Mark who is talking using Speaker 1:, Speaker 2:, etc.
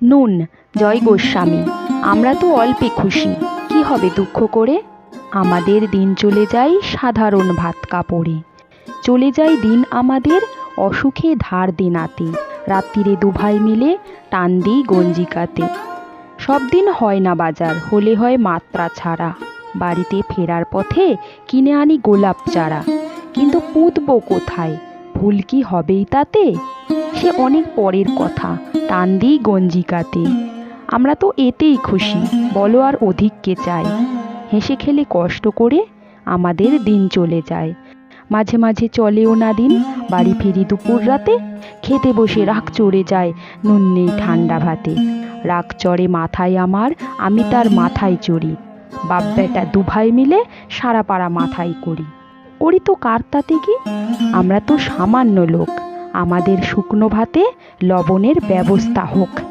Speaker 1: নুন। জয় গোস্বামী। আমরা তো অল্পে খুশি, কি হবে দুঃখ করে। আমাদের দিন চলে যায় সাধারণ ভাত কাপড়ে। চলে যায় দিন আমাদের অসুখে ধার দেনাতে। রাত্রিরে দুভাই মিলে টান দিই গঞ্জিকাতে। সব দিন হয় না বাজার, হলে হয় মাত্রা ছাড়া। বাড়িতে ফেরার পথে কিনে আনি গোলাপ চারা। কিন্তু পুঁতবো কোথায়, ভুল কি হবেই তাতে। সে অনেক পরের কথা, টান দিই গঞ্জিকাতে। আমরা তো এতেই খুশি, বলো আর অধিক কে চাই। হেসে খেলে কষ্ট করে আমাদের দিন চলে যায়। মাঝে মাঝে চলেও না দিন, বাড়ি ফিরি দুপুর রাতে। খেতে বসে রাগ চড়ে যায়, নুন নেই ঠান্ডা ভাতে। রাগ চড়ে মাথায় আমার, আমি তার মাথায় চড়ি। বাপ বেটা দুভাই মিলে সারা পাড়া মাথায় করি। করি তো কার তাতে কি, আমরা তো সামান্য লোক। আমাদের শুকনো ভাতে লবণের ব্যবস্থা হোক।